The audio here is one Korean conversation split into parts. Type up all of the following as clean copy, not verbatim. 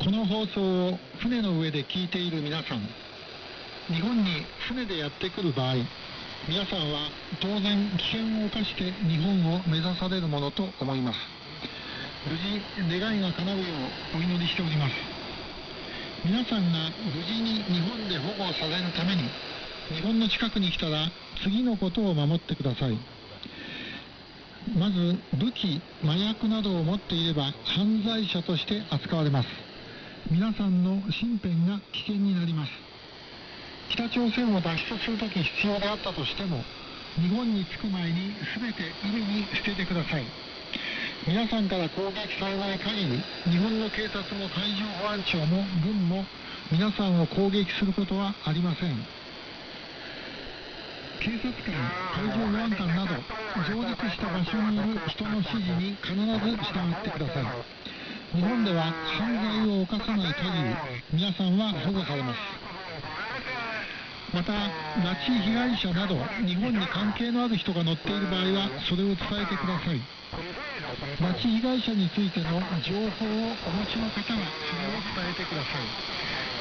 この放送を船の上で聞いている皆さん、日本に船でやってくる場合、皆さんは当然危険を冒して日本を目指されるものと思います。無事願いが叶うようお祈りしております。皆さんが無事に日本で保護されるために、日本の近くに来たら次のことを守ってください。まず武器、麻薬などを持っていれば犯罪者として扱われます。皆さんの身辺が危険になります。北朝鮮を脱出するとき必要であったとしても、日本に着く前に全て海に捨ててください。皆さんから攻撃されない限り、日本の警察も海上保安庁も軍も皆さんを攻撃することはありません。警察官、海上保安官など上陸した場所にいる人の指示に必ず従ってください。日本では犯罪を犯さない限り、皆さんは保護されます。また、拉致被害者など日本に関係のある人が乗っている場合はそれを伝えてください。拉致被害者についての情報をお持ちの方はそれを伝えてください。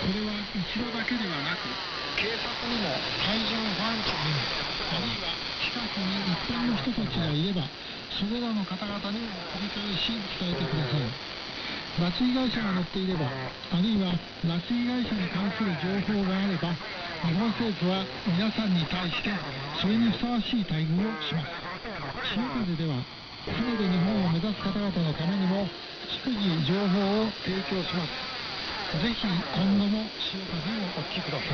これは一度だけではなく、警察にも海上保安庁にも、あるいは近くに一般の人たちがいればそれらの方々にも繰り返し伝えてください。拉致被害者が乗っていれば、あるいは拉致被害者に関する情報があれば、日本政府は皆さんに対してそれにふさわしい待遇をします。潮風では船で日本を目指す方々のためにも逐次情報を提供します。ぜひ今後も潮風をお聞きください。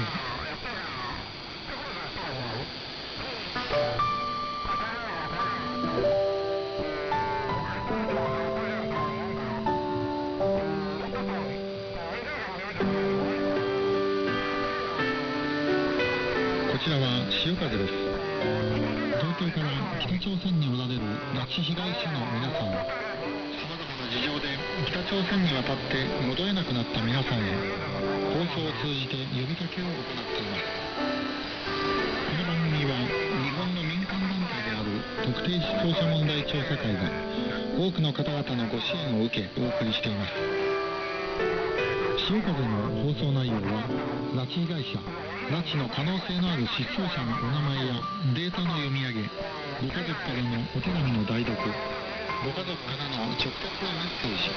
こちらは潮風です。東京から北朝鮮におられる拉致被害者の皆さん、さまざまな事情で北朝鮮に渡って戻れなくなった皆さんへ、放送を通じて呼びかけを行っています。この番組は日本の民間団体である特定失踪者問題調査会が多くの方々のご支援を受けお送りしています。潮風の放送内容は、拉致被害者、拉致の可能性のある失踪者のお名前やデータの読み上げ、ご家族からのお手紙の代読、ご家族からの直接のメッセージ、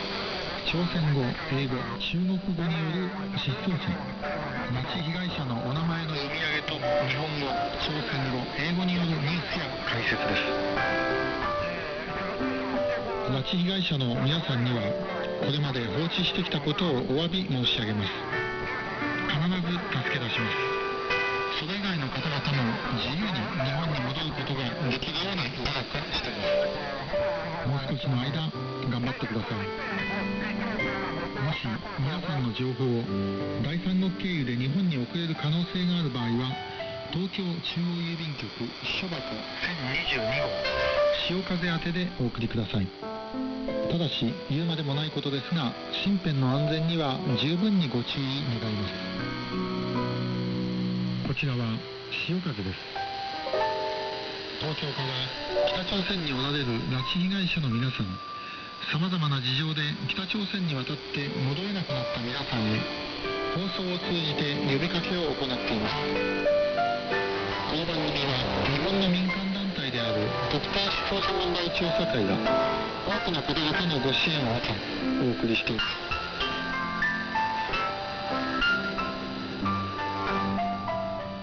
朝鮮語、英語、中国語による失踪者、拉致被害者のお名前の読み上げと日本語、朝鮮語、英語によるニュースや解説です。拉致被害者の皆さんには、これまで放置してきたことをお詫び申し上げます。必ず助け出します。それ以外の方々も自由に日本に戻ることができるように努力しています。もう少しの間頑張ってください。もし皆さんの情報を第三国経由で日本に送れる可能性がある場合は、東京中央郵便局支所箱1022号潮風宛てでお送りください。ただし言うまでもないことですが、身辺の安全には十分にご注意願います。こちらは潮風です。東京から北朝鮮におられる拉致被害者の皆さん、さまざまな事情で北朝鮮に渡って戻れなくなった皆さんへ、放送を通じて呼びかけを行っています。この番組は日本の民間団体である特定失踪者問題調査会が多くの方々のご支援を受けお送りしています。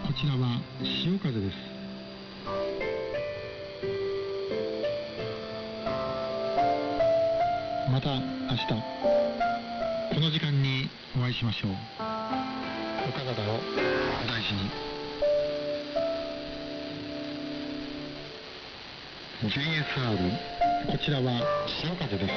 こちらは潮風です。また明日この時間にお会いしましょう。お体をお大事に。JSR、 こちらは潮風です。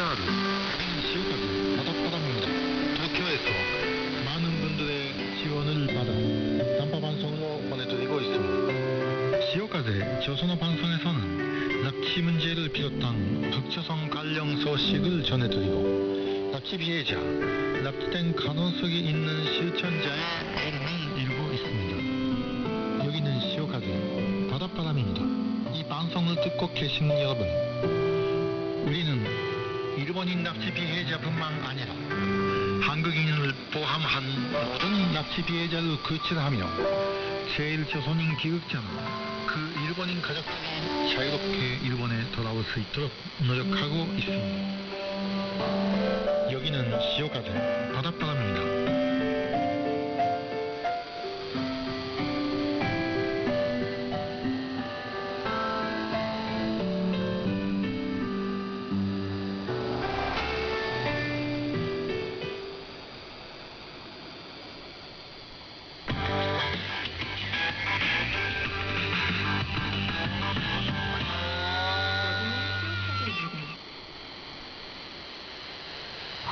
SR 시오카즈 바닷바람입니다. 도쿄에서 많은 분들의 지원을 받아 단파 방송으로 보내드리고 있습니다. 시오카즈 조선어 방송에서는 납치 문제를 비롯한 북조선 관련 소식을 전해드리고 납치 피해자, 납치된 가능성이 있는 실천자의 애를 이루고 있습니다. 여기는 시오카즈 바닷바람입니다. 이 방송을 듣고 계신 여러분, 우리는 일본인 납치 피해자뿐만 아니라 한국인을 포함한 모든 납치 피해자를 구출하며 제1조선인 기극자는 그 일본인 가족들이 자유롭게 일본에 돌아올 수 있도록 노력하고 있습니다. 여기는 시오카즈 바닷바람입니다.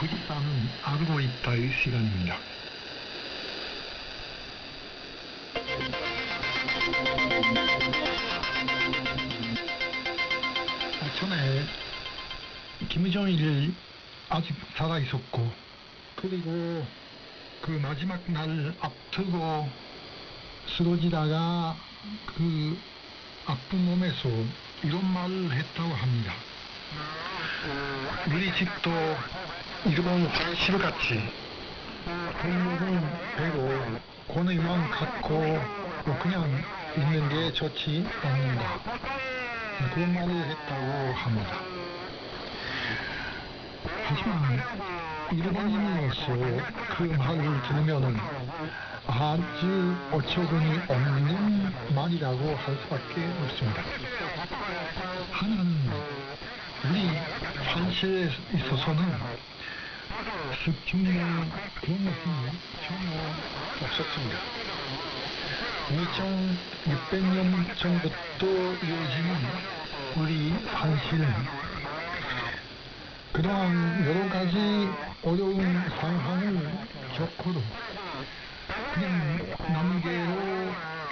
후지산은 알고 있다의 시간입니다. 전에 김정일이 아직 살아있었고, 그리고 그 마지막 날 앞두고 쓰러지다가 그 아픈 몸에서 이런 말을 했다고 합니다. 우리 집도 일본 화실같이 돈목은 배고 권위만 갖고 그냥 있는 게 좋지 않는다. 그런 말을 했다고 합니다. 하지만 일본인으로서 그 말을 들으면 아주 어처구니 없는 말이라고 할 수밖에 없습니다. 하나는 우리 환시에 있어서는 숙중이나 그런 것은 전혀 없었습니다. 2600년 전부터 이어지는 우리 환시는 그동안 여러 가지 어려운 상황을 겪고도 그냥 남계로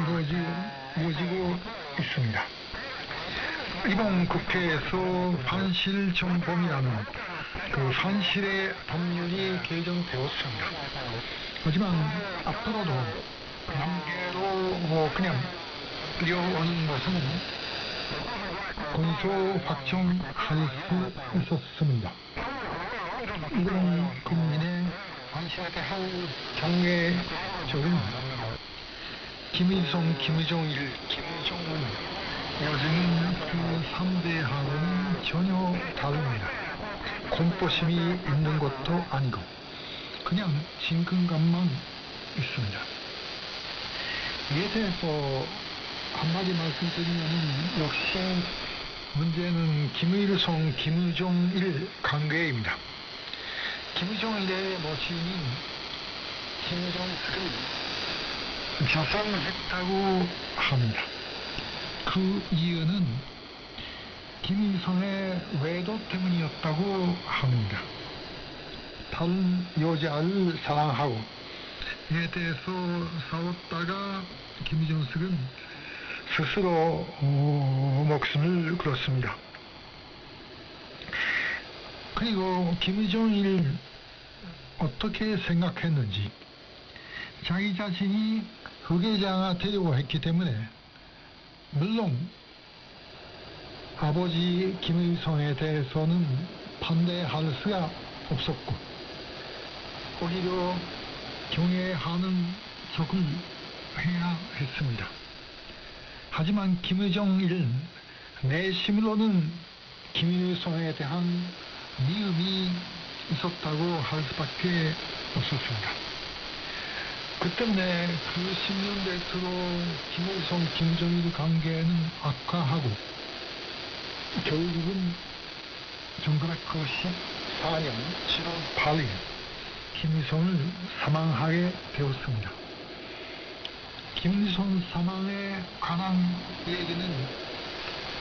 이루어지고 있습니다. 이번 국회에서 환실정범이라는 그 환실의 법률이 개정되었습니다. 하지만 앞으로도 남계로 그냥 끌려오는 것은 권소 확정할 수 있었습니다. 일본 국민의 환실에 대한 장례적인 김일성, 김정일, 김정은 요즘 그 3대하고는 전혀 다릅니다. 공포심이 있는 것도 아니고 그냥 진근감만 있습니다. 이에 대해서 한마디 말씀드리면 역시 문제는 김일성, 김정일 관계입니다. 김정일의 모친인 김정숙을 자살했다고 합니다. 그 이유는 김일성의 외도 때문이었다고 합니다. 다른 여자를 사랑하고 이에 대해서 싸웠다가 김정숙은 스스로 목숨을 걸었습니다. 그리고 김정일 어떻게 생각했는지 자기 자신이 후계자가 되려고 했기 때문에 물론 아버지 김일성에 대해서는 반대할 수가 없었고 오히려 경애하는 척을 해야 했습니다. 하지만 김정일은 내심으로는 김일성에 대한 미움이 있었다고 할 수밖에 없었습니다. 그 때문에 그 10년대 들어 김일성, 김정일 관계는 악화하고 결국은 1914년 7월 8일 김일성을 사망하게 되었습니다. 김일성 사망에 관한 얘기는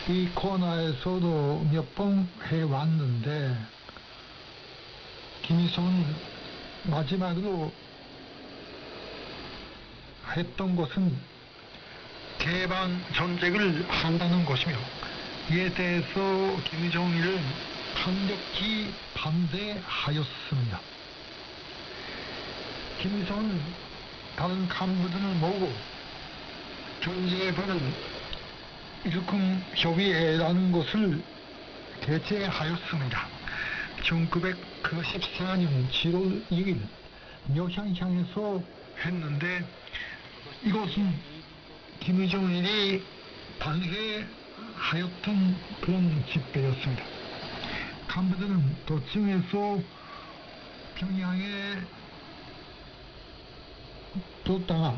이 코너에서도 몇 번 해왔는데 김일성은 마지막으로 했던 것은 개방 전쟁을 한다는 것이며, 이에 대해서 김정일은 강력히 반대하였습니다. 김일성은 다른 간부들을 모으고 경제부는 일kum협의회라는 것을 개최하였습니다. 1914년 7월 1일 묘향향에서 했는데, 이것은 김정일이 반대하였던 그런 집회였습니다. 간부들은 도청에서 평양에 뒀다가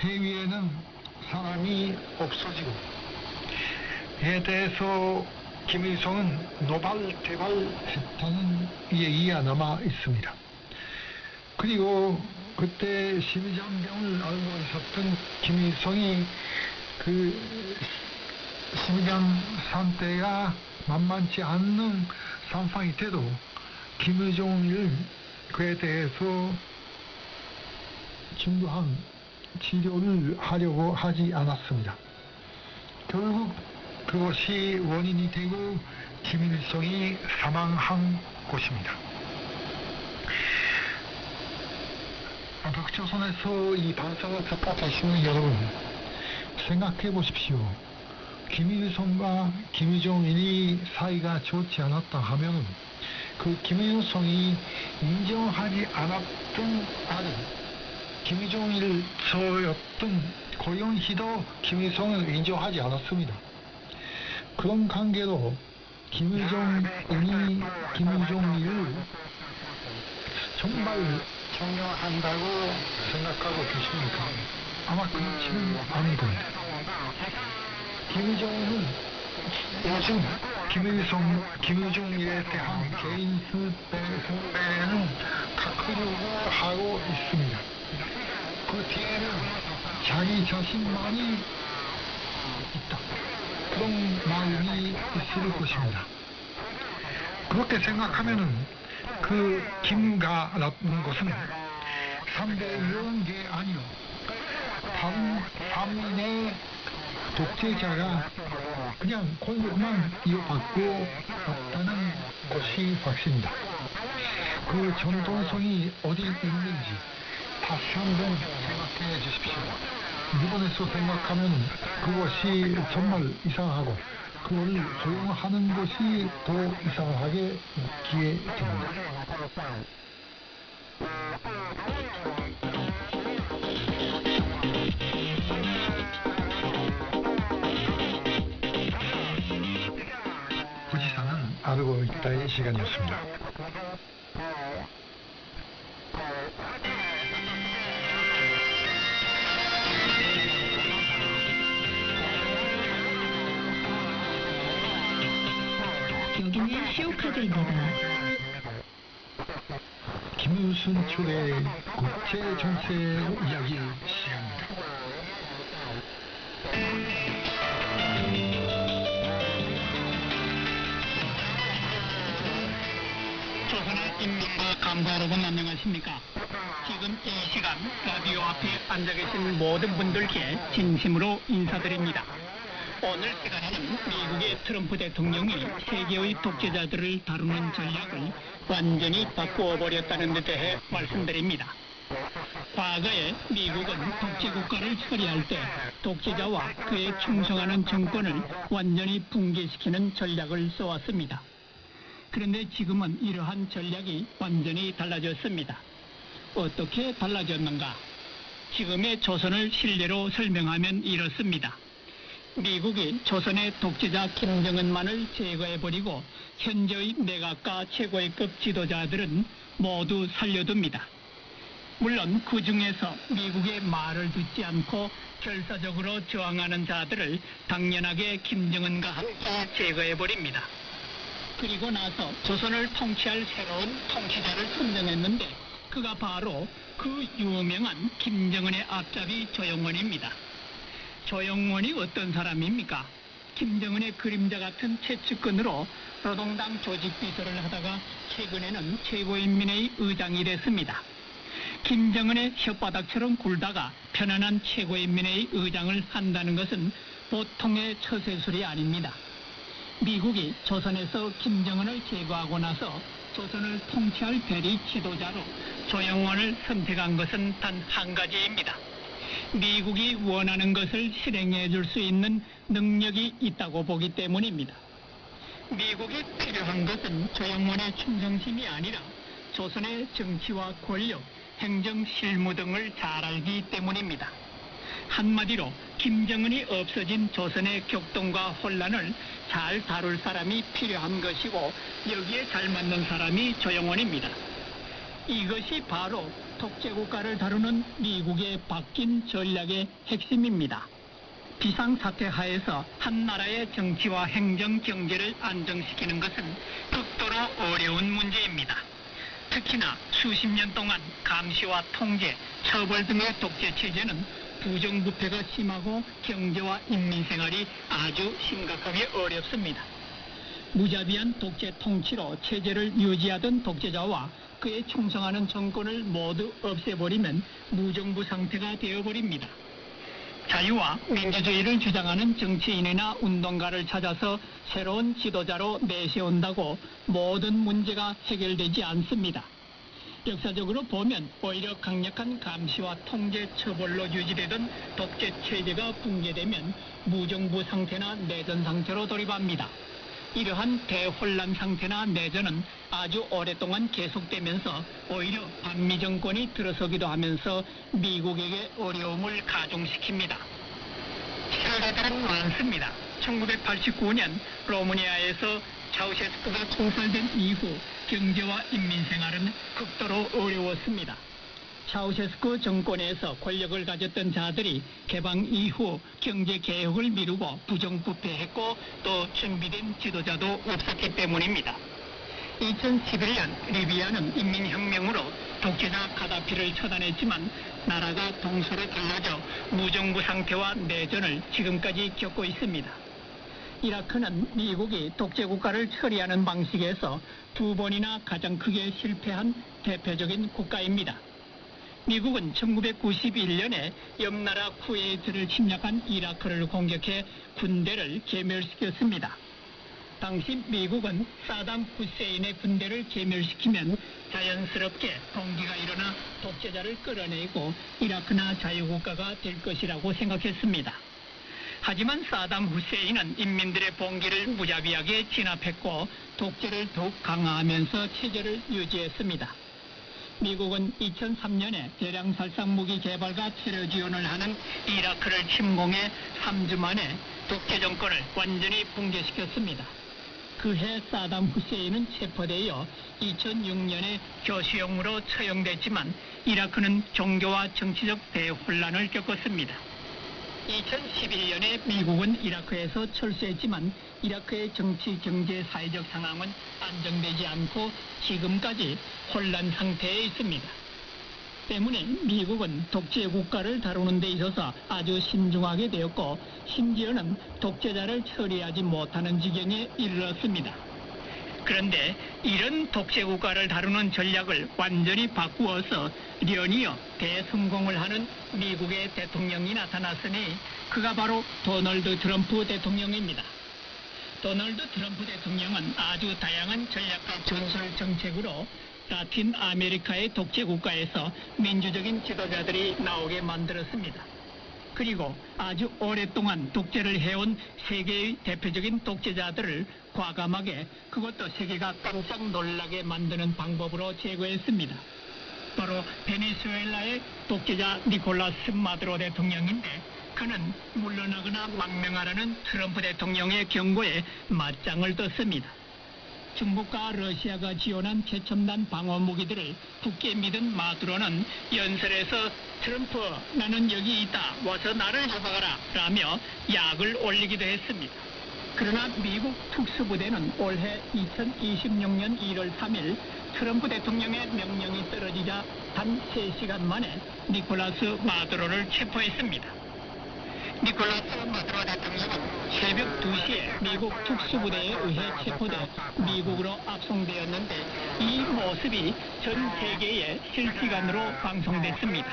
해외에는 사람이 없어지고, 이에 대해서 김일성은 노발대발했다는 얘기가 남아 있습니다. 그리고 그때 심장병을 앓고 있었던 김일성이 그 심장 상태가 만만치 않는 상황이 돼도 김일성을 그에 대해서 중요한 치료를 하려고 하지 않았습니다. 결국 그것이 원인이 되고 김일성이 사망한 것입니다. 북조선에서 이 방송을 듣고 계시는 여러분, 생각해 보십시오. 김일성과 김정일이 사이가 좋지 않았다 하면 그 김일성이 인정하지 않았던 아들 김정일 저였던 고영희도 김일성을 인정하지 않았습니다. 그런 관계로 김정일이 김정일을 정말 존경한다고 생각하고 계십니까? 아마 그렇지는 않을 겁니다. 김정은은 요즘 김일성, 김정일에 대한 개인 숭배는 깎으려고 하고 있습니다. 그 뒤에는 자기 자신만이 있다, 그런 마음이 있을 것입니다. 그렇게 생각하면은 그 김가라는 것은 상대 이런 게 아니요, 반민의 독재자가 그냥 권력만 이어받고 있다는 것이 확실합니다. 그 전통성이 어디 있는지 다시 한번 생각해 주십시오. 일본에서 생각하면 그것이 정말 이상하고, 그걸 허용하는 것이 더 이상하게 느끼게 됩니다. 부지사는 알고 있다의 시간이었습니다. 여기는 시오카즈입니다. 김유순 초대 국제 정세 이야기 시간입니다. 조선의 인민과 간부 여러분, 안녕하십니까? 지금 이 시간 라디오 앞에 앉아 계신 모든 분들께 진심으로 인사드립니다. 오늘 시간에는 미국의 트럼프 대통령이 세계의 독재자들을 다루는 전략을 완전히 바꾸어 버렸다는 데 대해 말씀드립니다. 과거에 미국은 독재국가를 처리할 때 독재자와 그에 충성하는 정권을 완전히 붕괴시키는 전략을 써왔습니다. 그런데 지금은 이러한 전략이 완전히 달라졌습니다. 어떻게 달라졌는가? 지금의 조선을 실례로 설명하면 이렇습니다. 미국이 조선의 독재자 김정은만을 제거해버리고 현재의 내각과 최고위급 지도자들은 모두 살려둡니다. 물론 그 중에서 미국의 말을 듣지 않고 결사적으로 저항하는 자들을 당연하게 김정은과 함께 제거해버립니다. 그리고 나서 조선을 통치할 새로운 통치자를 선정했는데, 그가 바로 그 유명한 김정은의 앞잡이 조영원입니다. 조영원이 어떤 사람입니까? 김정은의 그림자 같은 최측근으로 노동당 조직 비서를 하다가 최근에는 최고인민회의 의장이 됐습니다. 김정은의 혓바닥처럼 굴다가 편안한 최고인민회의 의장을 한다는 것은 보통의 처세술이 아닙니다. 미국이 조선에서 김정은을 제거하고 나서 조선을 통치할 대리 지도자로 조영원을 선택한 것은 단 한 가지입니다. 미국이 원하는 것을 실행해 줄 수 있는 능력이 있다고 보기 때문입니다. 미국이 필요한 것은 조영원의 충성심이 아니라 조선의 정치와 권력, 행정 실무 등을 잘 알기 때문입니다. 한마디로 김정은이 없어진 조선의 격동과 혼란을 잘 다룰 사람이 필요한 것이고 여기에 잘 맞는 사람이 조영원입니다. 이것이 바로 독재국가를 다루는 미국의 바뀐 전략의 핵심입니다. 비상사태 하에서 한 나라의 정치와 행정, 경제를 안정시키는 것은 극도로 어려운 문제입니다. 특히나 수십 년 동안 감시와 통제, 처벌 등의 독재체제는 부정부패가 심하고 경제와 인민생활이 아주 심각하게 어렵습니다. 무자비한 독재 통치로 체제를 유지하던 독재자와 그에 충성하는 정권을 모두 없애버리면 무정부 상태가 되어버립니다. 자유와 민주주의를 주장하는 정치인이나 운동가를 찾아서 새로운 지도자로 내세운다고 모든 문제가 해결되지 않습니다. 역사적으로 보면 오히려 강력한 감시와 통제 처벌로 유지되던 독재 체제가 붕괴되면 무정부 상태나 내전 상태로 돌입합니다. 이러한 대혼란 상태나 내전은 아주 오랫동안 계속되면서 오히려 반미 정권이 들어서기도 하면서 미국에게 어려움을 가중시킵니다. 사례들은 많습니다. 1989년 로마니아에서 차우셰스크가 총살된 이후 경제와 인민생활은 극도로 어려웠습니다. 차우셰스크 정권에서 권력을 가졌던 자들이 개방 이후 경제개혁을 미루고 부정부패했고 또 준비된 지도자도 없었기 때문입니다. 2011년 리비아는 인민혁명으로 독재자 가다피를 처단했지만 나라가 동서로 갈라져 무정부 상태와 내전을 지금까지 겪고 있습니다. 이라크는 미국이 독재국가를 처리하는 방식에서 두 번이나 가장 크게 실패한 대표적인 국가입니다. 미국은 1991년에 옆나라 쿠웨이트를 침략한 이라크를 공격해 군대를 괴멸시켰습니다. 당시 미국은 사담 후세인의 군대를 괴멸시키면 자연스럽게 동기가 일어나 독재자를 끌어내고 이라크나 자유국가가 될 것이라고 생각했습니다. 하지만 사담 후세인은 인민들의 봉기를 무자비하게 진압했고 독재를 더욱 강화하면서 체제를 유지했습니다. 미국은 2003년에 대량 살상 무기 개발과 테러 지원을 하는 이라크를 침공해 3주 만에 독재 정권을 완전히 붕괴시켰습니다. 그해 사담 후세인은 체포되어 2006년에 교수형으로 처형됐지만 이라크는 종교와 정치적 대혼란을 겪었습니다. 2011년에 미국은 이라크에서 철수했지만 이라크의 정치, 경제, 사회적 상황은 안정되지 않고 지금까지 혼란 상태에 있습니다. 때문에 미국은 독재 국가를 다루는 데 있어서 아주 신중하게 되었고 심지어는 독재자를 처리하지 못하는 지경에 이르렀습니다. 그런데 이런 독재 국가를 다루는 전략을 완전히 바꾸어서 연이어 대성공을 하는 미국의 대통령이 나타났으니 그가 바로 도널드 트럼프 대통령입니다. 도널드 트럼프 대통령은 아주 다양한 전략과 전술 정책으로 라틴 아메리카의 독재 국가에서 민주적인 지도자들이 나오게 만들었습니다. 그리고 아주 오랫동안 독재를 해온 세계의 대표적인 독재자들을 과감하게 그것도 세계가 깜짝 놀라게 만드는 방법으로 제거했습니다. 바로 베네수엘라의 독재자 니콜라스 마두로 대통령인데 그는 물러나거나 망명하라는 트럼프 대통령의 경고에 맞짱을 떴습니다. 중국과 러시아가 지원한 최첨단 방어 무기들을 굳게 믿은 마두로는 연설에서 트럼프 나는 여기 있다 와서 나를 잡아가라 라며 약을 올리기도 했습니다. 그러나 미국 특수부대는 올해 2026년 1월 3일 트럼프 대통령의 명령이 떨어지자 단 3시간 만에 니콜라스 마두로를 체포했습니다. 니콜라스 마두로 대통령은 새벽 2시에 미국 특수부대에 의해 체포돼 미국으로 압송되었는데 이 모습이 전 세계에 실시간으로 방송됐습니다.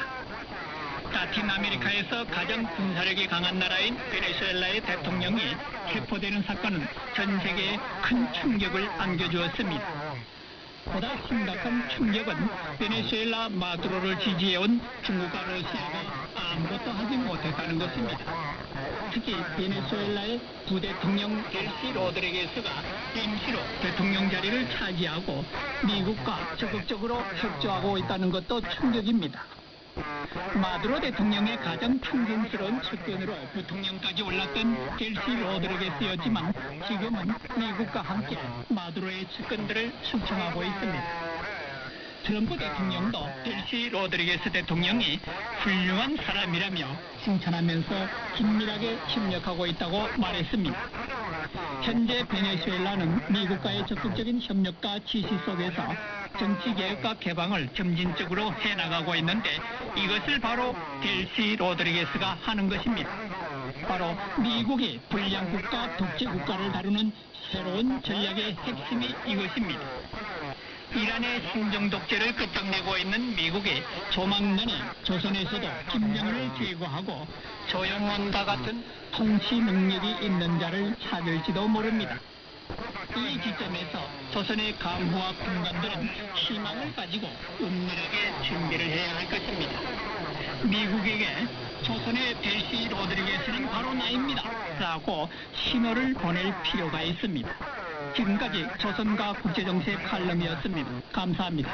라틴 아메리카에서 가장 군사력이 강한 나라인 베네수엘라의 대통령이 체포되는 사건은 전 세계에 큰 충격을 안겨주었습니다. 보다 심각한 충격은 베네수엘라 마두로를 지지해온 중국과 러시아가 아무것도 하지 못했다는 것입니다. 특히 베네수엘라의 부대통령 델시 로드리게스가 임시로 대통령 자리를 차지하고 미국과 적극적으로 협조하고 있다는 것도 충격입니다. 마두로 대통령의 가장 충성스러운 측근으로 부통령까지 올랐던 델시 로드리게스였지만 지금은 미국과 함께 마두로의 측근들을 숙청하고 있습니다. 트럼프 대통령도 델시 로드리게스 대통령이 훌륭한 사람이라며 칭찬하면서 긴밀하게 협력하고 있다고 말했습니다. 현재 베네수엘라는 미국과의 적극적인 협력과 지시 속에서 정치개혁과 개방을 점진적으로 해나가고 있는데 이것을 바로 델시 로드리게스가 하는 것입니다. 바로 미국이 불량국가 독재국가를 다루는 새로운 전략의 핵심이 이것입니다. 이란의 신종 독재를 끝장내고 있는 미국이 조만간에 조선에서도 김정은을 제거하고 조영원과 같은 통치 능력이 있는 자를 찾을지도 모릅니다. 이 지점에서 조선의 간부와 군관들은 희망을 가지고 은밀하게 준비를 해야 할 것입니다. 미국에게 조선의 델시 로드리게스는 바로 나입니다 라고 신호를 보낼 필요가 있습니다. 지금까지 조선과 국제정세 칼럼이었습니다. 감사합니다.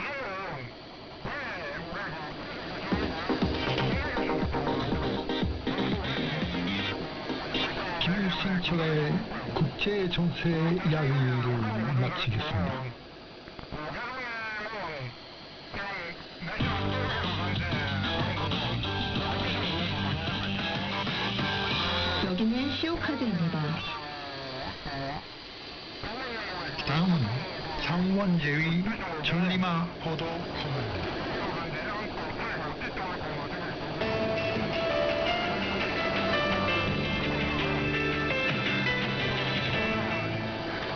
김신철의 국제정세 이야기를 마치겠습니다. 여기는 시오카드입니다. 다음은 장원재의 전리마 보도 코너입니다.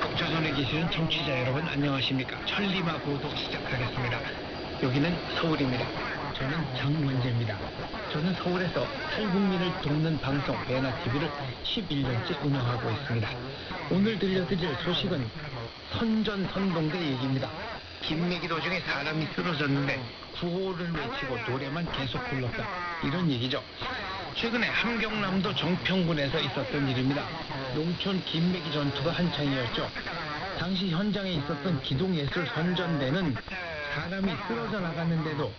북조선에 계시는 청취자 여러분 안녕하십니까. 천리마 보도 시작하겠습니다. 여기는 서울입니다. 저는 장원재입니다. 저는 서울에서 탈북민을 돕는 방송 베나TV를 11년째 운영하고 있습니다. 오늘 들려드릴 소식은 선전선동대 얘기입니다. 김매기 도중에 사람이 쓰러졌는데 구호를 외치고 노래만 계속 불렀다. 이런 얘기죠. 최근에 함경남도 정평군에서 있었던 일입니다. 농촌 김매기 전투가 한창이었죠. 당시 현장에 있었던 기동예술 선전대는 사람이 쓰러져 나갔는데도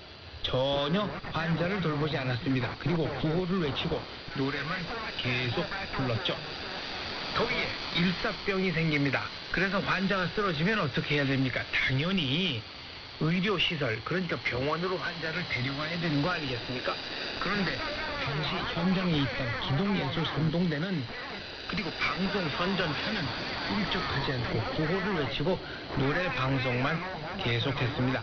전혀 환자를 돌보지 않았습니다. 그리고 구호를 외치고 노래만 계속 불렀죠. 더위에 일사병이 생깁니다. 그래서 환자가 쓰러지면 어떻게 해야 됩니까? 당연히 의료시설, 그러니까 병원으로 환자를 데려가야 되는 거 아니겠습니까? 그런데 당시 현장에 있던 기동예술 선동대는 그리고 방송 선전차는 꿈쩍하지 않고 구호를 외치고 노래 방송만 계속했습니다.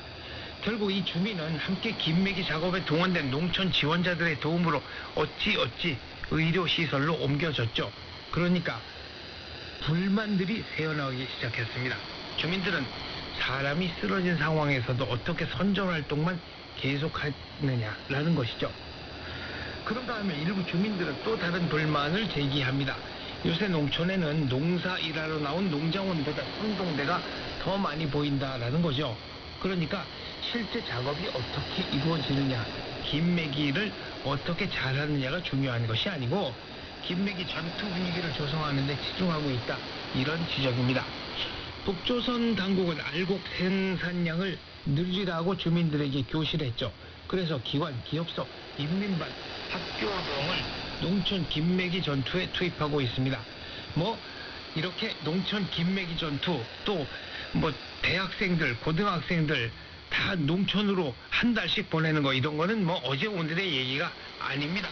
결국 이 주민은 함께 김매기 작업에 동원된 농촌 지원자들의 도움으로 어찌 의료시설로 옮겨졌죠. 그러니까 불만들이 새어나오기 시작했습니다. 주민들은 사람이 쓰러진 상황에서도 어떻게 선전활동만 계속하느냐라는 것이죠. 그런 다음에 일부 주민들은 또 다른 불만을 제기합니다. 요새 농촌에는 농사 일하러 나온 농장원보다 선동대가 더 많이 보인다라는 거죠. 그러니까 실제 작업이 어떻게 이루어지느냐, 김매기를 어떻게 잘하느냐가 중요한 것이 아니고 김매기 전투 분위기를 조성하는 데 집중하고 있다. 이런 지적입니다. 북조선 당국은 알곡 생산량을 늘리라고 주민들에게 교실했죠. 그래서 기관, 기업소, 인민반, 학교 등을 농촌 김매기 전투에 투입하고 있습니다. 이렇게 농촌 김매기 전투, 또 대학생들, 고등학생들 다 농촌으로 한 달씩 보내는 거, 이런 거는 어제 오늘의 얘기가 아닙니다.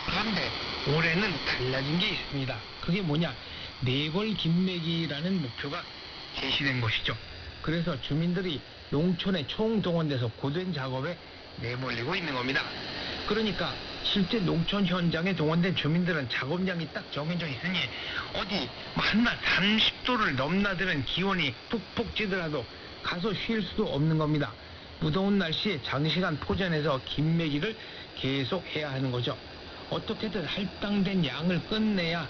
그런데 올해는 달라진 게 있습니다. 그게 뭐냐? 내골 김매기라는 목표가 제시된 것이죠. 그래서 주민들이 농촌에 총동원돼서 고된 작업에 내몰리고 있는 겁니다. 그러니까 실제 농촌 현장에 동원된 주민들은 작업량이 딱 정해져 있으니 어디 한낮 30도를 넘나드는 기온이 푹푹 찌더라도 가서 쉴 수도 없는 겁니다. 무더운 날씨에 장시간 포전해서 김매기를 계속 해야 하는 거죠. 어떻게든 할당된 양을 끝내야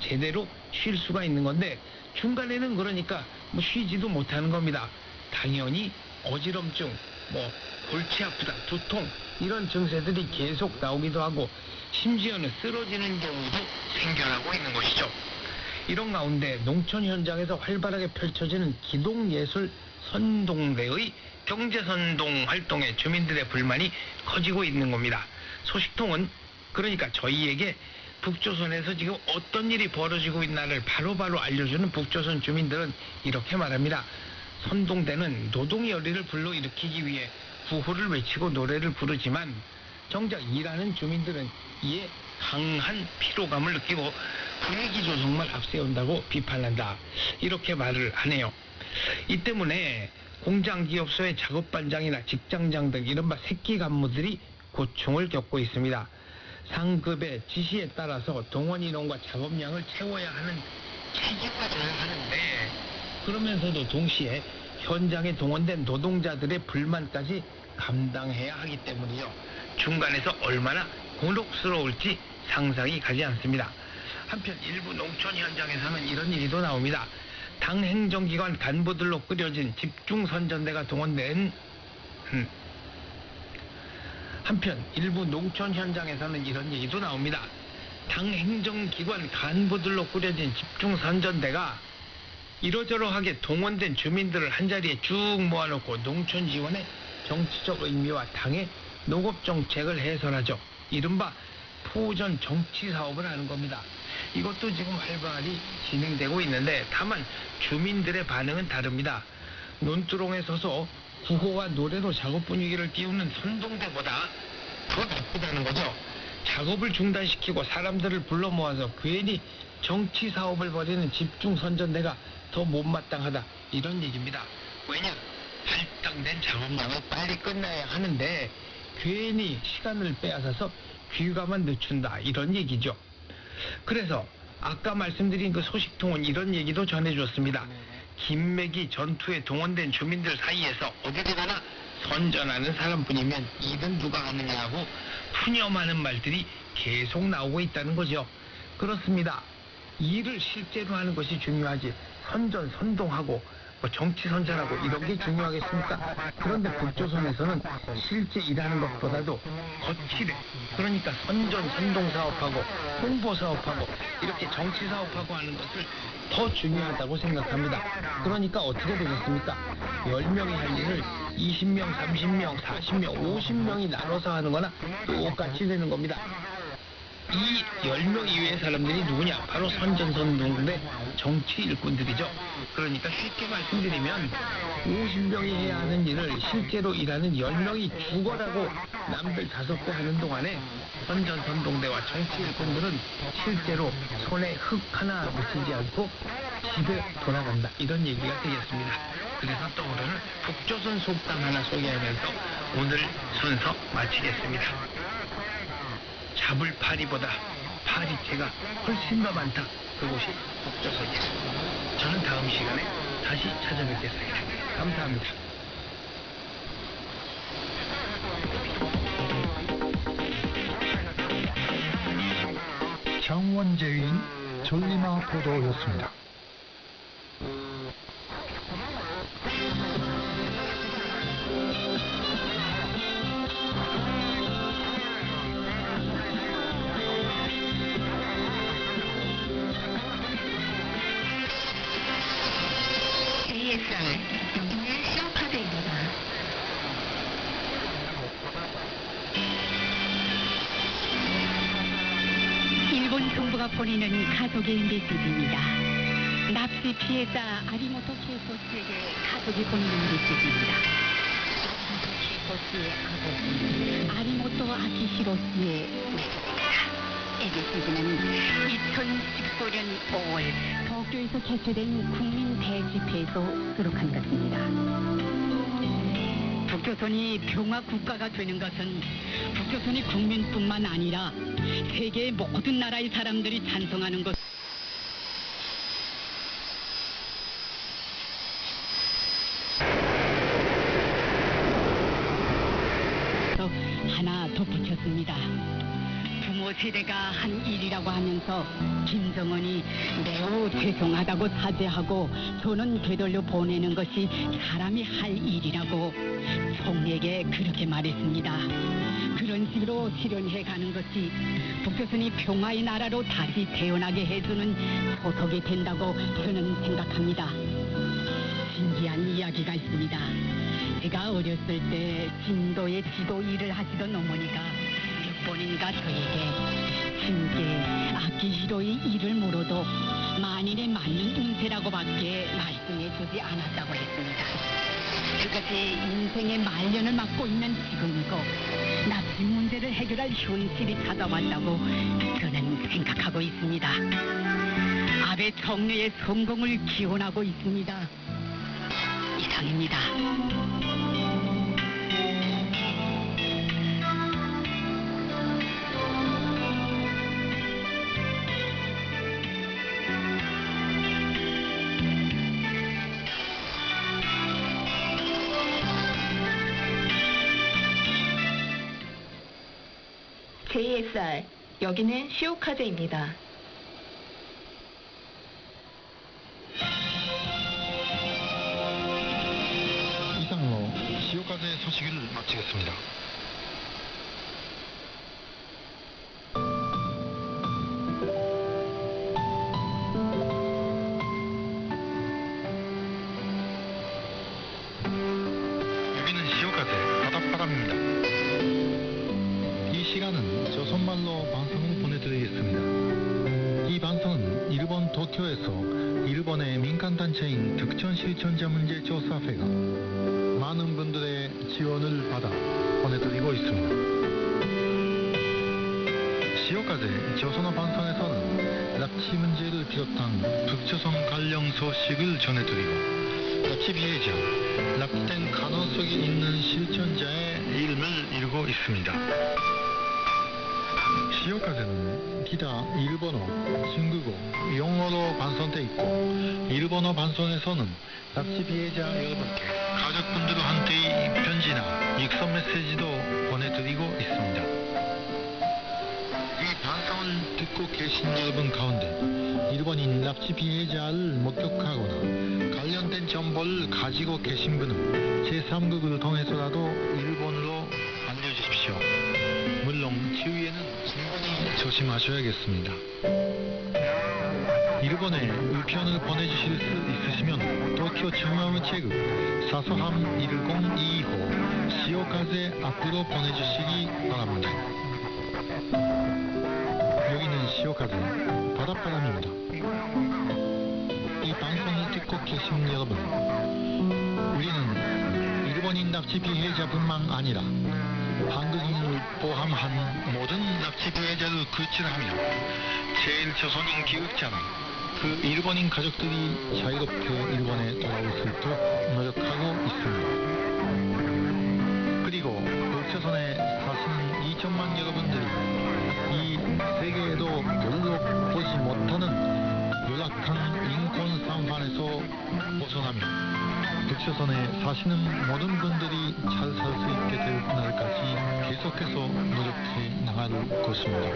제대로 쉴 수가 있는 건데 중간에는 그러니까 쉬지도 못하는 겁니다. 당연히 어지럼증, 골치 아프다, 두통 이런 증세들이 계속 나오기도 하고 심지어는 쓰러지는 경우도 생겨나고 있는 것이죠. 이런 가운데 농촌 현장에서 활발하게 펼쳐지는 기동예술 선동대의 경제선동 활동에 주민들의 불만이 커지고 있는 겁니다. 소식통은 그러니까 저희에게 북조선에서 지금 어떤 일이 벌어지고 있나를 바로바로 알려주는 북조선 주민들은 이렇게 말합니다. 선동대는 노동의 열의를 불러일으키기 위해 구호를 외치고 노래를 부르지만 정작 일하는 주민들은 이에 강한 피로감을 느끼고 분위기 조성만 앞세운다고 비판한다. 이렇게 말을 하네요. 이 때문에 공장기업소의 작업반장이나 직장장 등 이른바 새끼 간부들이 고충을 겪고 있습니다. 상급의 지시에 따라서 동원 인원과 작업량을 채워야 하는 체계가 져야 하는데 그러면서도 동시에 현장에 동원된 노동자들의 불만까지 감당해야 하기 때문이요. 중간에서 얼마나 곤혹스러울지 상상이 가지 않습니다. 한편 일부 농촌 현장에서는 이런 얘기도 나옵니다. 당 행정기관 간부들로 꾸려진 집중선전대가 동원된 한편 일부 농촌 현장에서는 이런 얘기도 나옵니다. 당 행정기관 간부들로 꾸려진 집중선전대가 이러저러하게 동원된 주민들을 한자리에 쭉 모아놓고 농촌 지원의 정치적 의미와 당의 농업정책을 해설하죠. 이른바 포전 정치 사업을 하는 겁니다. 이것도 지금 활발히 진행되고 있는데 다만 주민들의 반응은 다릅니다. 논두렁에 서서 구호와 노래로 작업 분위기를 띄우는 선동대보다 더 나쁘다는 거죠. 작업을 중단시키고 사람들을 불러 모아서 괜히 정치 사업을 벌이는 집중선전대가 더 못마땅하다 이런 얘기입니다. 왜냐? 할당된 작업량을 빨리 끝나야 하는데 괜히 시간을 빼앗아서 귀가만 늦춘다 이런 얘기죠. 그래서 아까 말씀드린 그 소식통은 이런 얘기도 전해줬습니다. 김매기 전투에 동원된 주민들 사이에서 어디를 가나 선전하는 사람뿐이면 일은 누가 하느냐고 푸념하는 말들이 계속 나오고 있다는 거죠. 그렇습니다. 일을 실제로 하는 것이 중요하지 선전, 선동하고 정치 선전하고 이런 게 중요하겠습니까? 그런데 북조선에서는 실제 일하는 것보다도 거칠해. 그러니까 선전, 선동 사업하고 홍보 사업하고 이렇게 정치 사업하고 하는 것을 더 중요하다고 생각합니다. 그러니까 어떻게 되겠습니까? 10명이 할 일을 20명, 30명, 40명, 50명이 나눠서 하는 거나 똑같이 되는 겁니다. 이 10명 이외의 사람들이 누구냐? 바로 선전선동대 정치 일꾼들이죠. 그러니까 쉽게 말씀드리면 50명이 해야 하는 일을 실제로 일하는 10명이 죽어라고 남들 5배 하는 동안에 선전선동대와 정치 일꾼들은 실제로 손에 흙 하나 묻히지 않고 집에 돌아간다. 이런 얘기가 되겠습니다. 그래서 떠오르는 북조선 속담 하나 소개하면서 오늘 순서 마치겠습니다. 잡을 파리보다 파리채가 훨씬 더 많다. 그곳이 북조선이다. 저는 다음 시간에 다시 찾아뵙겠습니다. 감사합니다. 장원재인 전리마 보도였습니다. 여기는 시어카드입니다. 일본 정부가 보내는 가족의 메시지입니다. 납치 피해자 아리모토 케이소스에게 가족이 보내는 메시지입니다. 케이소스의 아버지 아리모토 아키시로 씨의 메시지입니다. 이 메시지는 2014년 5월 도쿄에서 개최된 국민 대집회에서 수록한 것입니다. 북조선이 평화 국가가 되는 것은 북조선이 국민뿐만 아니라 세계의 모든 나라의 사람들이 찬성하는 것. 하나 덧붙였습니다. 부모 세대가 한 일이라고 하면서 김정은이 매우 죄송하다고 사죄하고 저는 되돌려 보내는 것이 사람이 할 일이라고 총리에게 그렇게 말했습니다. 그런 식으로 실현해 가는 것이 북조선이 평화의 나라로 다시 태어나게 해주는 소속이 된다고 저는 생각합니다. 신기한 이야기가 있습니다. 제가 어렸을 때 진도의 지도 일을 하시던 어머니가 몇 번인가 저에게 신께 아키히로의 일을 물어도 만인에 맞는 운세라고밖에 말씀해 주지 않았다고 했습니다. 그것이 인생의 말년을 맞고 있는 지금이고 납치 문제를 해결할 현실이 찾아왔다고 저는 생각하고 있습니다. 아베 총리의 성공을 기원하고 있습니다. 이상입니다. JSR, 여기는 시오카제입니다. 이상으로 시오카제 소식을 마치겠습니다. 여기는 시오카제 바닷바람입니다. 이 시간은 조선말로 방송을 보내드리겠습니다. 이 방송은 일본 도쿄에서 일본의 민간단체인 득천실천자문제조사회가 많은 분들의 지원을 받아 보내드리고 있습니다. 시오카제 조선어 방송에서는 납치 문제를 비롯한 북조선 관련 소식을 전해드리고 납치 피해자, 납치된 가능성이 있는 실천자의 이름을 읽고 있습니다. 시오카제는 기타 일본어, 중국어, 영어로 방송돼 있고 일본어 방송에서는 납치 피해자 여러분께 가족분들한테 편지나 익선 메시지도 보내드리고 있습니다. 이 방송을 듣고 계신 여러분 가운데 일본인 납치 피해자를 목격하거나 관련된 정보를 가지고 계신 분은 제3국을 통해서라도 일본으로 알려주십시오. 물론 주위에는 충분히 조심하셔야겠습니다. 일본에 의편을 보내주실 수 있으시면 도쿄 중앙우체국 사소함 1025 시오카제 앞으로 보내주시기 바랍니다. 여기는 시오카제 바닷바람입니다. 이 방송을 듣고 계신 여러분, 우리는 일본인 납치 피해자뿐만 아니라 한국인을 포함한 모든 납치 피해자를 구출하며 제1조선인 기획자나 그 일본인 가족들이 자유롭게 일본에 돌아올 수 있도록 노력하고 있습니다. 그리고 북조선에 사시는 2천만 여러분들이 이 세계에도 별로 보지 못하는 열악한 인권 상황에서 벗어나며 북조선에 사시는 모든 분들이 잘 살 수 있게 될 날까지 계속해서 노력해 나갈 것입니다.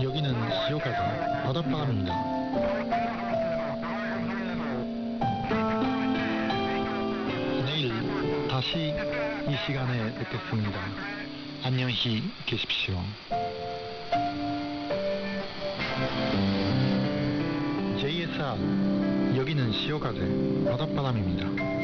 여기는 시오카제 바닷바람입니다. 내일 다시 이 시간에 뵙겠습니다. 안녕히 계십시오. JSR, 여기는 시오카제 바닷바람입니다.